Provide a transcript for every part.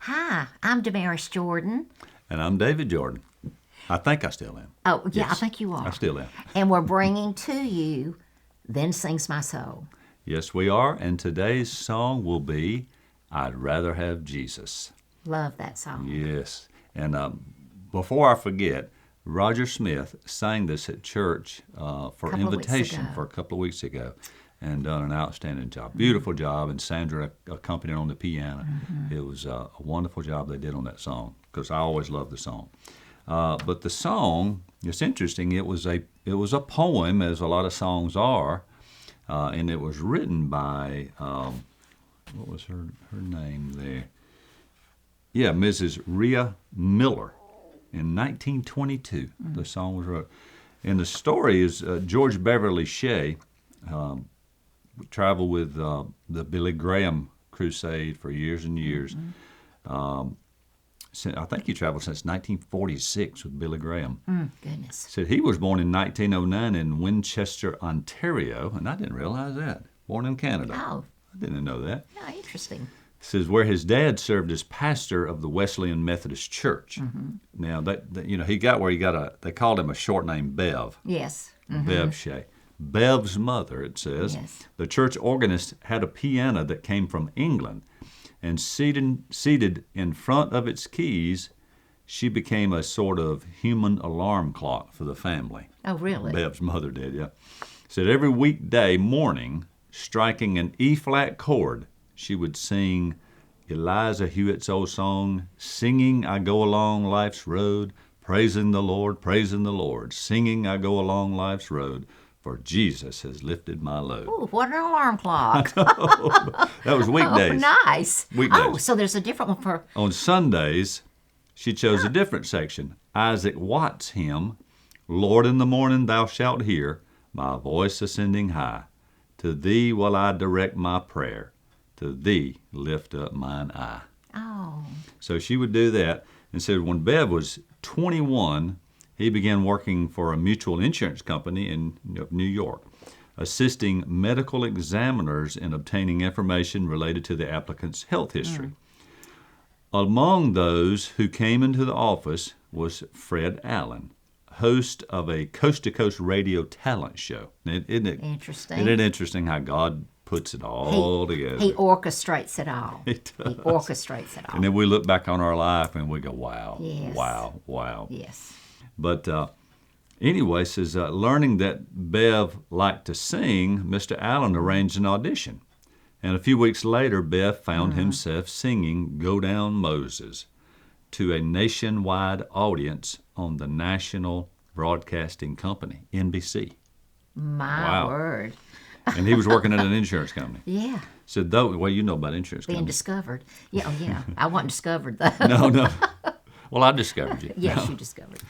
Hi, I'm Damaris Jordan. And I'm David Jordan. I think I still am. Oh, yeah, I Yes, think you are. I still am. And we're bringing to you Then Sings My Soul. Yes, we are. And today's song will be I'd Rather Have Jesus. Love that song. Yes. And before I forget, Roger Smith sang this at church for invitation for a couple of weeks ago and done an outstanding job. Beautiful job. And Sandra accompanied on the piano. It was a wonderful job they did on that song because I always love the song. But the song, it's interesting. It was a poem, as a lot of songs are, and it was written by what was her name there? Yeah, Mrs. Rhea Miller in 1922. The song was wrote, and the story is George Beverly Shea traveled with the Billy Graham crusade for years and years. I think he traveled since 1946 with Billy Graham. Goodness. Said he was born in 1909 in Winchester, Ontario, and I didn't realize that. Born in Canada. Oh. I didn't know that. Yeah, interesting. Says where his dad served as pastor of the Wesleyan Methodist Church. Now that he got where he got they called him a short name Bev. Yes. Bev Shea. Bev's mother, it says, Yes. the church organist had a piano that came from England. And seated in front of its keys, she became a sort of human alarm clock for the family. Oh, really? Bev's mother did, yeah. Said every weekday morning, striking an E-flat chord, she would sing Eliza Hewitt's old song, Singing I Go Along Life's Road, praising the Lord, singing I go along life's road, for Jesus has lifted my load. Oh, what an alarm clock. That was weekdays. Oh, nice. Weekdays. Oh, so there's a different one for... On Sundays, she chose a different section. Isaac Watts' hymn, Lord, in the morning thou shalt hear my voice ascending high. To thee will I direct my prayer. To thee lift up mine eye. Oh. So she would do that. And said when Bev was 21, he began working for a mutual insurance company in New York, assisting medical examiners in obtaining information related to the applicant's health history. Among those who came into the office was Fred Allen, host of a coast-to-coast radio talent show. Isn't it Interesting. Isn't it interesting how God puts it all together? He orchestrates it all. He does. He orchestrates it all. And then we look back on our life and we go, wow, Yes. wow. Yes. But anyway, says learning that Bev liked to sing, Mr. Allen arranged an audition. And a few weeks later, Bev found himself singing Go Down Moses to a nationwide audience on the National Broadcasting Company, NBC. My word. And he was working at an insurance company. Yeah. Said, though, well, you know about insurance Being companies. discovered. Yeah, oh, yeah. I wasn't discovered, though. No. Well, I discovered you. Yes, you discovered.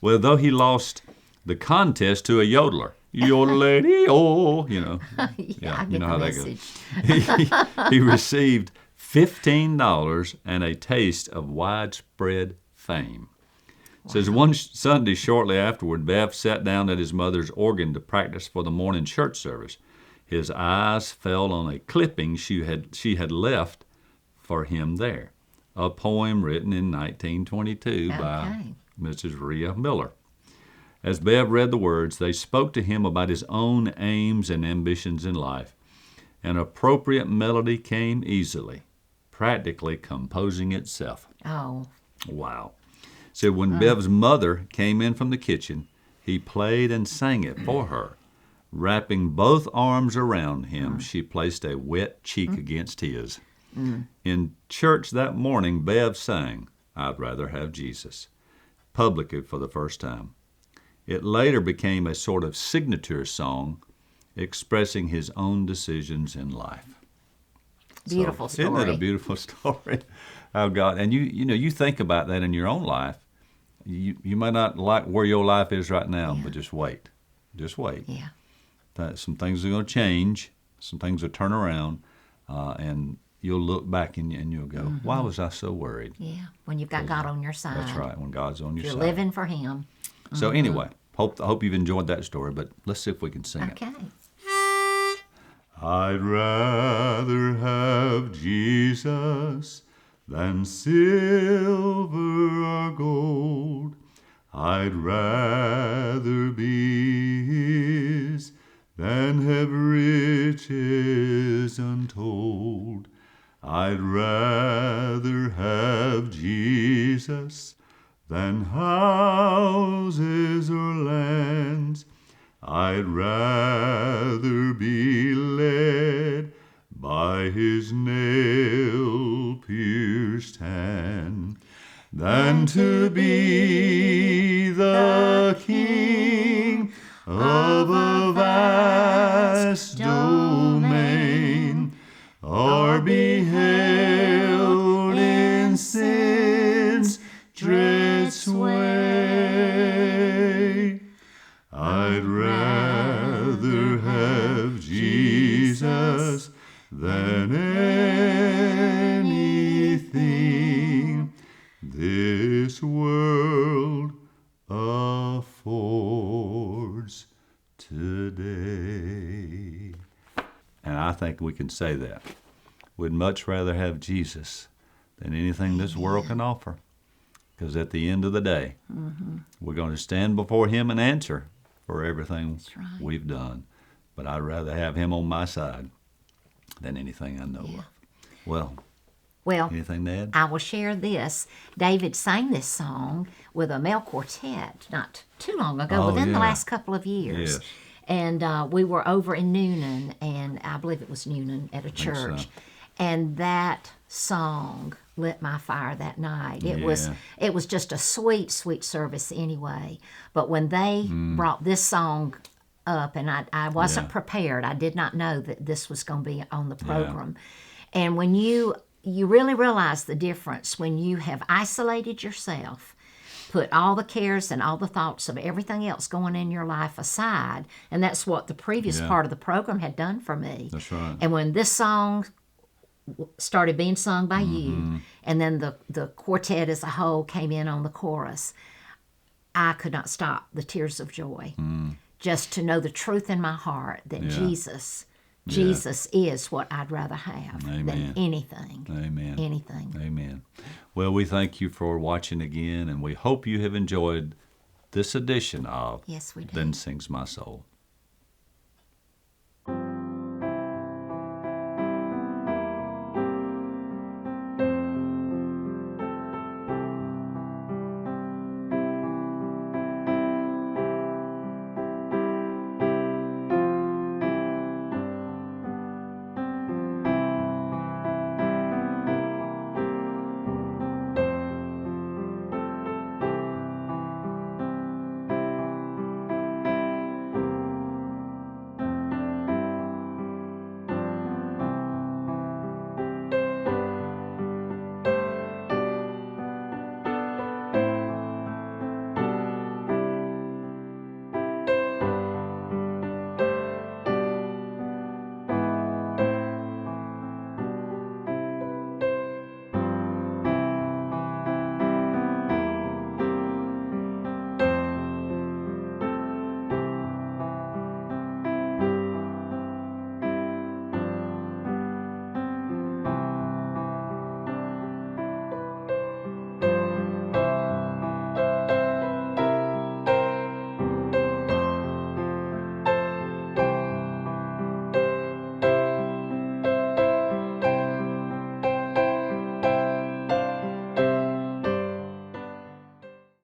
Well, though he lost the contest to a yodeler, yodelady-oh, Yeah, I get how the that message. goes. He received $15 and a taste of widespread fame. Says one Sunday shortly afterward, Bev sat down at his mother's organ to practice for the morning church service. His eyes fell on a clipping she had left for him there, a poem written in 1922 by Mrs. Rhea Miller. As Bev read the words, they spoke to him about his own aims and ambitions in life. An appropriate melody came easily, practically composing itself. Oh. Wow. So when Bev's mother came in from the kitchen, he played and sang it for her. Wrapping both arms around him, she placed a wet cheek against his. In church that morning, Bev sang, I'd Rather Have Jesus, publicly for the first time. It later became a sort of signature song expressing his own decisions in life. Beautiful story. Isn't it a beautiful story? Oh, God. And you think about that in your own life. You might not like where your life is right now, but just wait. Just wait. Yeah. Some things are going to change. Some things will turn around. And you'll look back and you'll go, why was I so worried? Yeah. When you've got God on your side. That's right, when God's on your You're side. living for Him. So anyway, I hope you've enjoyed that story, but let's see if we can sing it. Okay. I'd rather have Jesus than silver or gold. I'd rather be his than have riches untold. I'd rather have Jesus than houses or lands. I'd rather be led by his nail-pierced hand than to be the king of a vast domain, or be held in sin's dread sway. I'd rather have Jesus than anything this world affords today. And I think we can say that. We'd much rather have Jesus than anything this world can offer. Because at the end of the day, we're going to stand before him and answer for everything we've done. But I'd rather have him on my side than anything I know of. Well, anything to add? I will share this. David sang this song with a male quartet not too long ago, within the last couple of years. Yes. And we were over in Noonan, and I believe it was Noonan at a church. so. And that song lit my fire that night. It was just a sweet, sweet service anyway. But when they brought this song up, and I wasn't prepared. I did not know that this was going to be on the program. And when you really realize the difference when you have isolated yourself, put all the cares and all the thoughts of everything else going in your life aside, and that's what the previous part of the program had done for me. That's right. And when this song started being sung by you, and then the quartet as a whole came in on the chorus, I could not stop the tears of joy. Just to know the truth in my heart that Jesus is what I'd rather have than anything. Amen. Anything. Amen. Well, we thank you for watching again, and we hope you have enjoyed this edition of Yes, we do. Then Sings My Soul.